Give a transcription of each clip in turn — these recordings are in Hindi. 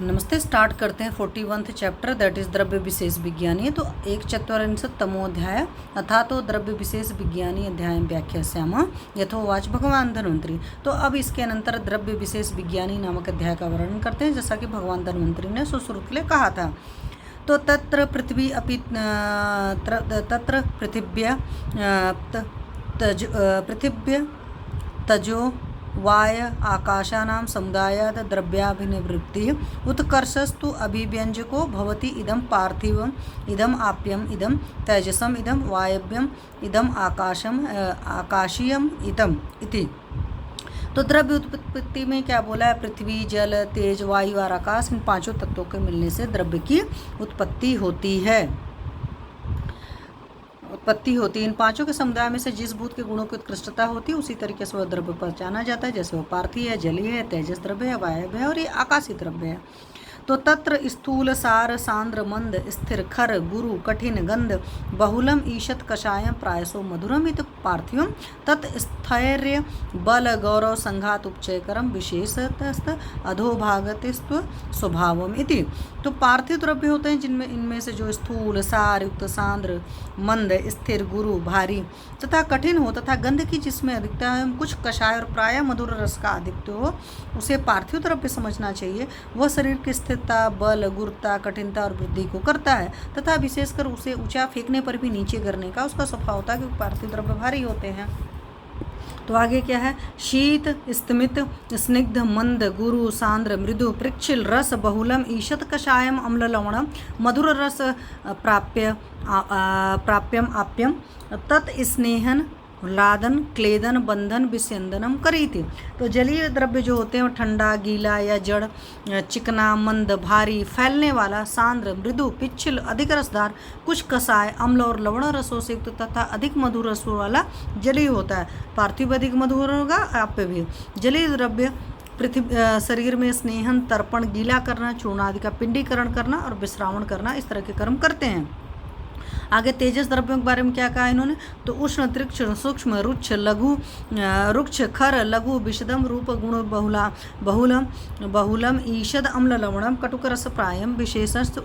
नमस्ते। स्टार्ट करते हैं 41th चैप्टर, दैट इज द्रव्य विशेष विज्ञानी। तो 1/4 अथा तो द्रव्य विशेष विज्ञानी अध्याय व्याख्या श्याम यथोवाच भगवान धन्वंतरी। तो अब इसके अनंतर द्रव्य विशेष विज्ञानी नामक अध्याय का वर्णन करते हैं, जैसा कि भगवान धन्वंतरी ने सुश्रुत के लिए कहा था। तो तत्र पृथ्वी अपि तत्र पृथिव्य तजो वाय आकाशानां समुदायात् द्रव्याभिनिवृत्तिः उत्कर्षस्तु अभिव्यंजको भवति। इदं पार्थिवम् इदम् आप्यम् इदं तेजसम् इदं वायव्यम् इदं आकाशीयम् इति। तो द्रव्य उत्पत्ति में क्या बोला है? पृथ्वी, जल, तेज, वायु और आकाश, इन पांचों तत्वों के मिलने से द्रव्य की उत्पत्ति होती है। इन पांचों के समुदाय में से जिस भूत के गुणों की उत्कृष्टता होती है उसी तरीके से वह द्रव्य पहचाना जाता है। जैसे वह पार्थिव है, जलीय है, तेजस द्रव्य है, वायव्य है और ये आकाशीय द्रव्य है। तो तत्र स्थूल सार सांद्र मंद स्थिर खर गुरु कठिन गंध बहुलम ईशत कषायम प्रायसो मधुरम इत पार्थिवम तत्स्थैर्य बल गौरव संघात उपचयकरम विशेषतस्त अधोभागतिस्व स्वभावम इति। तो पार्थिव द्रव्य होते हैं जिनमें इनमें से जो स्थूल सार युक्त सांद्र मंद स्थिर गुरु भारी तथा कठिन हो तथा गंध की जिसमें अधिकता है, कुछ कषाय और प्राय मधुर रस का अधिकता हो, उसे पार्थिव द्रव्य समझना चाहिए। वह शरीर की स्थिरता, बल, गुरुता, कठिनता और वृद्धि को करता है तथा विशेषकर उसे ऊंचा फेंकने पर भी नीचे गिरने का उसका स्वभाव होता है, क्योंकि पार्थिव द्रव्य भारी होते हैं। तो आगे क्या है? शीत स्मित स्निग्ध मंद गुरु सांद्र मृदु पृक्षिल रस बहुलम ईशत कषायम अम्ल लवणम मधुर रस प्राप्यम आप्यम तत् स्नेहन लादन क्लेदन बंधन विस्यंदनम करीति। तो जलीय द्रव्य जो होते हैं वो ठंडा, गीला या जड़, चिकना, मंद, भारी, फैलने वाला, सांद्र, मृदु, पिच्छल, अधिक रसदार, कुछ कसाय, अम्ल और लवण रसों से युक्त तथा अधिक मधुर रसों वाला जलीय होता है। पार्थिव अधिक मधुर होगा, आप भी। जलीय द्रव्य पृथ्वी शरीर में स्नेहन, तर्पण, गीला करना, चूर्ण आदि का पिंडीकरण करना और विश्रावण करना, इस तरह के कर्म करते हैं। आगे तेजस द्रव्यों के बारे में क्या कहा इन्होंने? तो उष्ण, तीक्ष्ण, सूक्ष्म, रुक्ष, लघु, रुक्ष, खर, लघु, विशदम, रूप, गुण, बहुलम, ईषद, अम्ल, लवणम, कटुक रस प्रायम, विशेषस्त,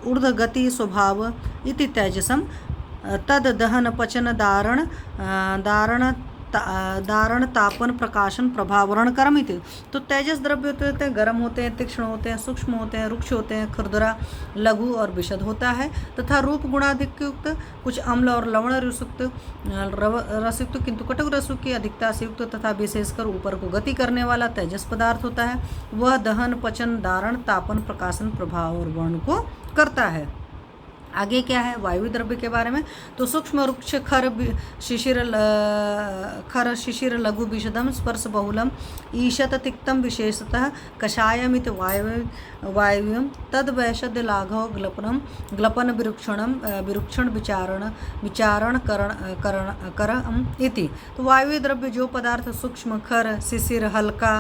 ऊर्ध्व गति स्वभाव इति तेजसम तद दहन पचन दारण तापन प्रकाशन प्रभावरण कर्म इति। तो तेजस द्रव्य होते हैं गर्म होते हैं, तीक्ष्ण होते हैं, सूक्ष्म होते हैं, रुक्ष होते हैं, खुरदरा, लघु और विशद होता है तथा रूप गुणाधिक युक्त, कुछ अम्ल और लवण रसयुक्त किंतु कटुक रसों की अधिकता से युक्त तथा विशेषकर ऊपर को गति करने वाला तेजस पदार्थ होता है। वह दहन पचन दारण तापन प्रकाशन प्रभाव और वर्ण को करता है। आगे क्या है वायु द्रव्य के बारे में? तो सूक्ष्म, रुक्ष, शिशिर लघु विशदम स्पर्श बहुलम ईशत तिक्तम विशेषतः कषायमित वायव्यम तद वैशद्य लाघव ग्लपन विरुक्षण विचारण करम इति। तो वायु द्रव्य जो पदार्थ सूक्ष्म, खर, शिशिर, हल्का,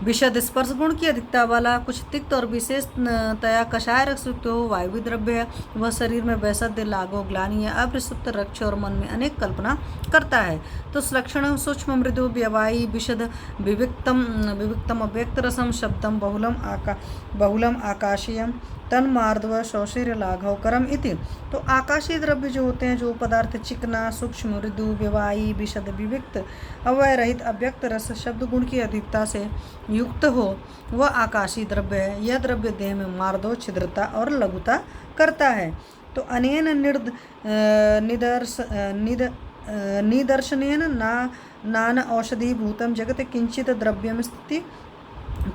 विशद, स्पर्श गुण की अधिकता वाला, कुछ तिक्त और विशेषतया कषाय रसयुक्त हो, वायु द्रव्य है। वह शरीर में वैशद्य, लाघव, ग्लानि या अप्रसुप्त रक्ष और मन में अनेक कल्पना करता है। तो लक्षण सूक्ष्म, मृदु, व्यवायी, विशद, विविक्तम अव्यक्त रसम शब्दम बहुलम आकाशीयम तन्मार्दव शौशीर लाघव करम इति। तो आकाशीय द्रव्य जो होते हैं, जो पदार्थ चिकना, सूक्ष्म, मृदु, व्यवायी, विशद, विविक्त, अवय रहित, अव्यक्त रस शब्द गुण की अधिकता से युक्त हो, वह आकाशीय द्रव्य है। यह द्रव्य देह में मार्दव, छिद्रता और लघुता करता है। तो अनेन निदर्शनेन नान औषधीभूतं जगत किंचित द्रव्यम स्थिति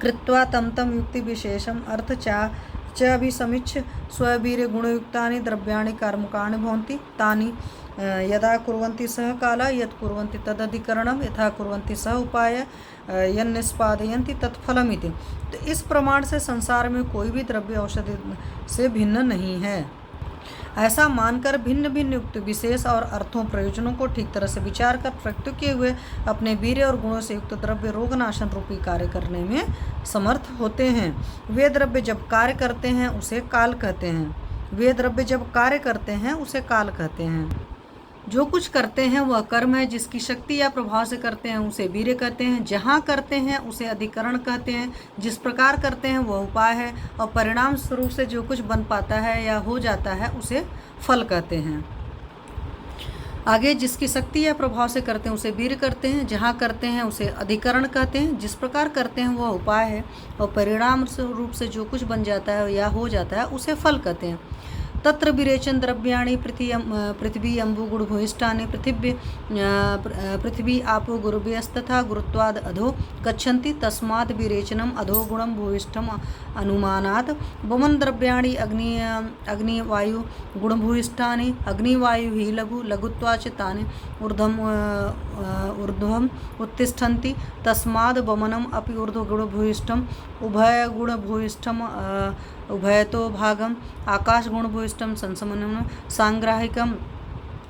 कृत्वा तम युक्ति विशेषम अर्थ च अभिसमीक्ष्य स्ववीर्य गुणयुक्तानि द्रव्याणि कर्मकाणि भवन्ति तानि यदा कुर्वन्ति सह काला यत् कुर्वन्ति तदधिकरणम यथा कुर्वन्ति सह उपाय यन्निष्पादयन्ति तत्फलमिति। तो इस प्रमाण से संसार में कोई भी द्रव्य औषधि से भिन्न नहीं है। ऐसा मानकर भिन्न भिन्न युक्त विशेष और अर्थों प्रयोजनों को ठीक तरह से विचार कर प्रयुक्त किए हुए अपने वीर्य और गुणों से युक्त द्रव्य रोगनाशन रूपी कार्य करने में समर्थ होते हैं। वे द्रव्य जब कार्य करते हैं उसे काल कहते हैं। जो कुछ करते हैं वह कर्म है, जिसकी शक्ति या प्रभाव से करते हैं उसे वीर्य कहते हैं, जहाँ करते हैं उसे अधिकरण कहते हैं, जिस प्रकार करते हैं वह उपाय है, और परिणाम स्वरूप से जो कुछ बन पाता है या हो जाता है उसे फल कहते हैं। आगे, जिसकी शक्ति या प्रभाव से करते हैं उसे वीर्य करते हैं, जहाँ करते हैं उसे अधिकरण कहते हैं, जिस प्रकार करते हैं वह उपाय है, और परिणाम रूप से जो कुछ बन जाता है या हो जाता है उसे फल कहते हैं। तत्र विरेचन द्रव्याणि पृथ्वी अम्बु गुणभूयिष्ठानि पृथ्वी आपो गुरुभ्यस्तथा गुरुत्वाद अधो गच्छन्ति, तस्माद् विरेचनम अधो गुणम भूयिष्ठम अनुमानात्। वमन द्रव्याणि अग्निवायु गुणभूयिष्ठानि, अग्निवायु ही लघुत्वाच् तानि ऊर्ध्वम् उत्तिष्ठन्ति, तस्माद् वमनम अपि ऊर्ध्वगुणभूयिष्ठम उभयगुणभूयिष्ठम उभयतो भागम आकाश गुणभूयिष्ठम संसमनम सांग्राहिकम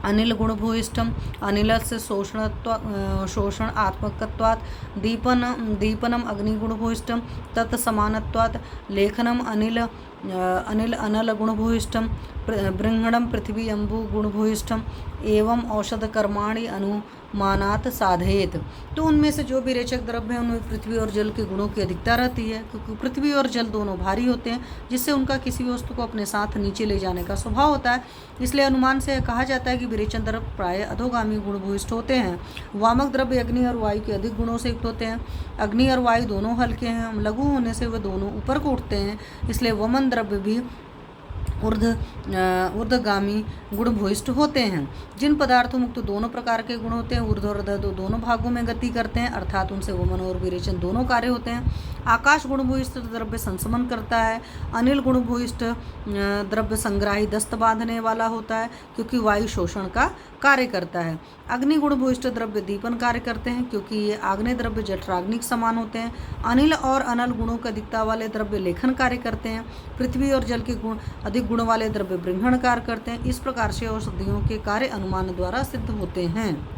अनिल गुणभूयिष्ठम अनिलस्य शोषण आत्मकत्वात् दीपनम अग्निगुणभूयिष्ठम तत्समानत्वात् लेखनम अनिल अनल गुणभूयिष्ठम बृंहणम पृथ्वी अम्बु गुणभूयिष्ठम एवं औषध कर्माणि अनुमानात् साधयेत। तो उनमें से जो भी रेचक द्रव्य है उनमें पृथ्वी और जल के गुणों की अधिकता रहती है, क्योंकि पृथ्वी और जल दोनों भारी होते हैं, जिससे उनका किसी भी वस्तु को अपने साथ नीचे ले जाने का स्वभाव होता है। इसलिए अनुमान से कहा जाता है कि विरेचन द्रव्य प्राय अधोगामी गुणभूयिष्ठ होते हैं। वामक द्रव्य अग्नि और वायु के अधिक गुणों से युक्त होते हैं। अग्नि और वायु दोनों हल्के हैं, लघु होने से वे दोनों ऊपर को उठते हैं, इसलिए वमन द्रव्य भी ऊर्ध्वगामी गुणभूयिष्ठ होते हैं। जिन पदार्थों मुक्त दोनों प्रकार के गुण होते हैं, ऊर्ध्व और अधो दोनों भागों में गति करते हैं, अर्थात उनसे वमन और विरेचन दोनों कार्य होते हैं। आकाश गुणभूयिष्ठ द्रव्य संसमन करता है। अनिल गुणभूयिष्ठ द्रव्य संग्राही दस्त बांधने वाला होता है, क्योंकि वायु शोषण का कार्य करता है। अग्नि गुणभूयिष्ठ द्रव्य दीपन कार्य करते हैं, क्योंकि ये आग्नेय द्रव्य जठराग्नि के समान होते हैं। अनिल और अनल गुणों की अधिकता वाले द्रव्य लेखन कार्य करते हैं। पृथ्वी और जल के गुण अधिक गुण वाले द्रव्य बृंहण कार्य करते हैं। इस प्रकार से औषधियों के कार्य अनुमान द्वारा सिद्ध होते हैं।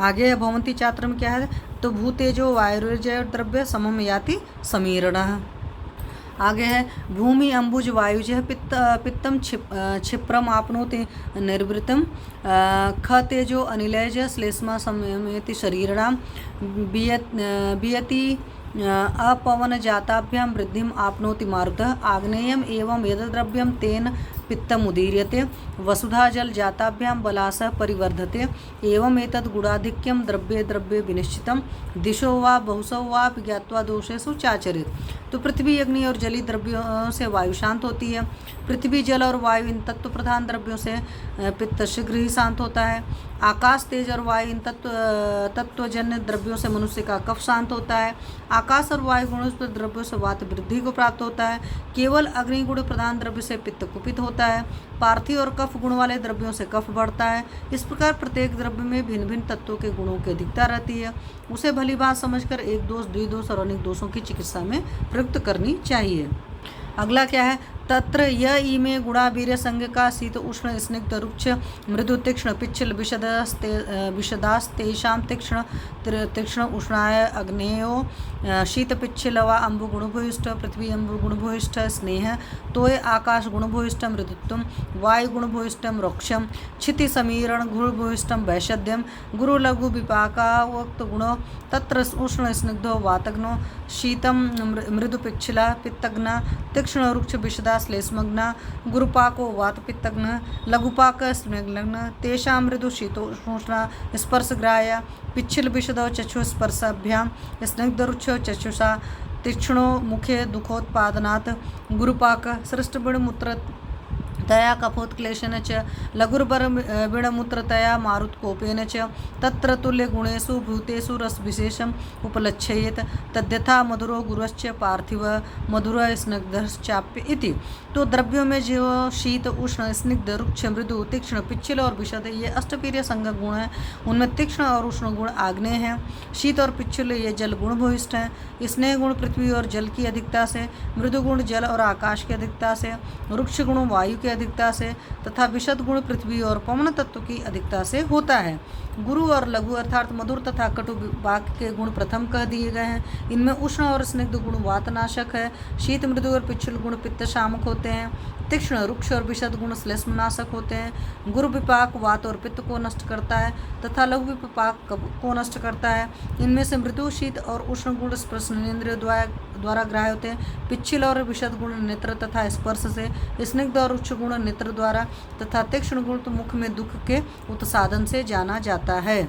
आगे भवंती चात्र में क्या है, तो भूतेजो वायुर्जय द्रव्य समम याति समीरणः। आगे है भूमि अंबुज वायुज पित्तम क्षिप्रम आपनोति निर्वृतम ख तेजो अनिलज श्लेष्मा संयमेति शरीरणाम बियति अपवन जाताभ्याम वृद्धिम आपनोति मारुतः आग्नेयम एवं यद्द्रव्यम तेन पित्तम उदीर्यते वसुधा जल जाताभ्याम बलासः परिवर्धते एवं एतद् गुणाधिक्यम द्रव्ये द्रव्ये विनिश्चितम दिशो वा बहुशो वा ज्ञात्वा दोषेषु चाचरित। तो पृथ्वी अग्नि और जली द्रव्यों से वायु शांत होती है। पृथ्वी जल और वायु इन तत्व प्रधान द्रव्यों से पित्त शीघ्र ही शांत होता है। आकाश तेज और वायु इन तत्वजन्य द्रव्यों से मनुष्य का कफ शांत होता है। आकाश और वायु गुणों द्रव्यों से वात वृद्धि को प्राप्त होता है। केवल अग्नि गुण प्रधान द्रव्य से पित्त कुपित होता है। पार्थिव और कफ गुण वाले द्रव्यों से कफ बढ़ता है। इस प्रकार प्रत्येक द्रव्य में भिन्न भिन्न तत्वों के गुणों की अधिकता रहती है। उसे भली बात समझकर एक दोष द्विदोष और अनेक दोषों की चिकित्सा में प्रयुक्त करनी चाहिए। अगला क्या है, तत्र य इमे गुणा वीर्य संग का शीत उष्ण स्निग्ध रुक्ष मृदु तीक्ष्ण पिच्छल विशदास्तेषां तीक्ष्ण उष्णाय अग्नेयो शीत पिच्छल व अम्बु गुणभूयिष्ठ पृथ्वी अम्बु गुणभूयिष्ठ स्नेह तोय आकाश गुणभूयिष्ठ मृदुत्वम वायु गुणभूयिष्ठम रोक्षम क्षिति समीरण गुणभूयिष्ठम वैशद्यम गुरु लघु विपाकावक्त गुणो तत्र उष्ण स्निग्धो वातग्नो शीतम मृदु पिच्छला पित्तग्ना तीक्ष्ण रुक्ष विशदा श्लेष्मग्न गुरुपाको वात पित्तग्न लघुपाक स्निग्धग्न तेषां मृदु शीतोष्ण स्पर्शग्राह्य पिच्छल विशदो चक्षु स्पर्शाभ्याम स्निग्धरुक्ष चक्षुषा तीक्ष्णो मुखे दुखोत्पादनात् गुरुपाक सृष्टबिड़मूत्र तया कफोत्क्लेशेन च लघुर्बिड़मूत्रतया मारुतकोपेन च तत्र तुल्यगुणेषु भूतेषु रसविशेषम् उपलक्ष्येत तद्यथा मधुरो गुरुश्च पार्थिव मधुर स्निग्धश्चाप्य इति। तो द्रव्यों में जो शीत उष्ण स्निग्ध रुक्ष मृदु तीक्ष्ण पिच्छल और विशद ये अष्टपीर्य संग गुण हैं। उनमें तीक्ष्ण और उष्ण गुण आग्नेय हैं। शीत और पिच्छल ये जल गुण भूयिष्ठ हैं। स्नेह गुण पृथ्वी और जल की अधिकता से, मृदु गुण जल और आकाश की अधिकता से, रुक्ष गुण वायु की अधिकता से तथा विशद गुण पृथ्वी और पवन तत्व की अधिकता से होता है। गुरु और लघु अर्थात मधुर तथा कटु वाक के गुण प्रथम कह दिए गए हैं। इनमें उष्ण और स्निग्ध गुण वातनाशक है। शीत मृदु और पिच्छल गुण पित्त शामक होते हैं। तीक्ष्ण, रुक्ष और विशद गुण श्लेष्मनाशक होते हैं। गुरु विपाक वात और पित्त को नष्ट करता है तथा लघु विपाक को नष्ट करता है। इनमें से मृदु, शीत और उष्ण गुण स्पर्शनेंद्रिय द्वारा ग्राह्य होते हैं। पिच्छिल और विशद गुण नेत्र तथा स्पर्श से, स्निग्ध और उच्च गुण नेत्र द्वारा तथा तीक्ष्ण गुण तो मुख में दुख के उत्साधन से जाना जाता है।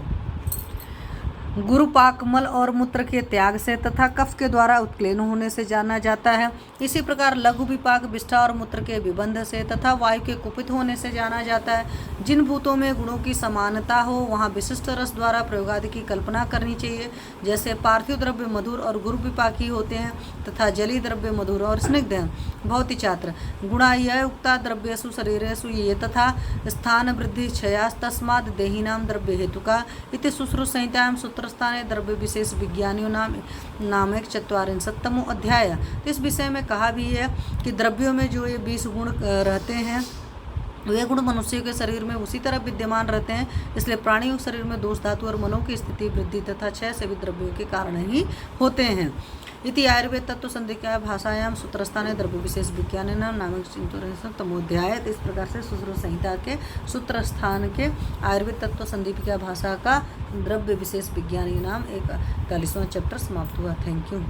गुरुपाक मल और मूत्र के त्याग से तथा कफ के द्वारा उत्क्लेन होने से जाना जाता है। इसी प्रकार लघु विपाक विष्ठा और मूत्र के विबंध से तथा वायु के कुपित होने से जाना जाता है। जिन भूतों में गुणों की समानता हो वहाँ विशिष्ट रस द्वारा प्रयोग आदि की कल्पना करनी चाहिए। जैसे पार्थिव द्रव्य मधुर और गुरु विपाकी होते हैं तथा जलीय द्रव्य मधुर और स्निग्ध हैं। भौति छात्र गुणा यह उक्ता द्रव्यसु शरीरेषु ये तथा स्थान वृद्धि क्षयास्तस्माद् देहिनां द्रव्य हेतुका इति सुश्रुत संहितायां सूत्रस्थाने द्रव्य विशेष विज्ञानियों नाम 144वां अध्याय। तो इस विषय में कहा भी है कि द्रव्यों में जो ये 20 गुण रहते हैं वे गुण मनुष्य के शरीर में उसी तरह विद्यमान रहते हैं। इसलिए प्राणियों के शरीर में दोष धातु और मनो की स्थिति वृद्धि तथा क्षय से भी द्रव्यों के कारण ही होते हैं। इति आयुर्वेद तत्व संधिकाय भाषायाम सूत्रस्थाने द्रव्य विशेष विज्ञान नामक तमोध्याय। इस प्रकार से सुश्रुत संहिता के सूत्र स्थान के आयुर्वेद तत्व संधिका भाषा का द्रव्य विशेष विज्ञानी नाम 41वां चैप्टर समाप्त हुआ। Thank you.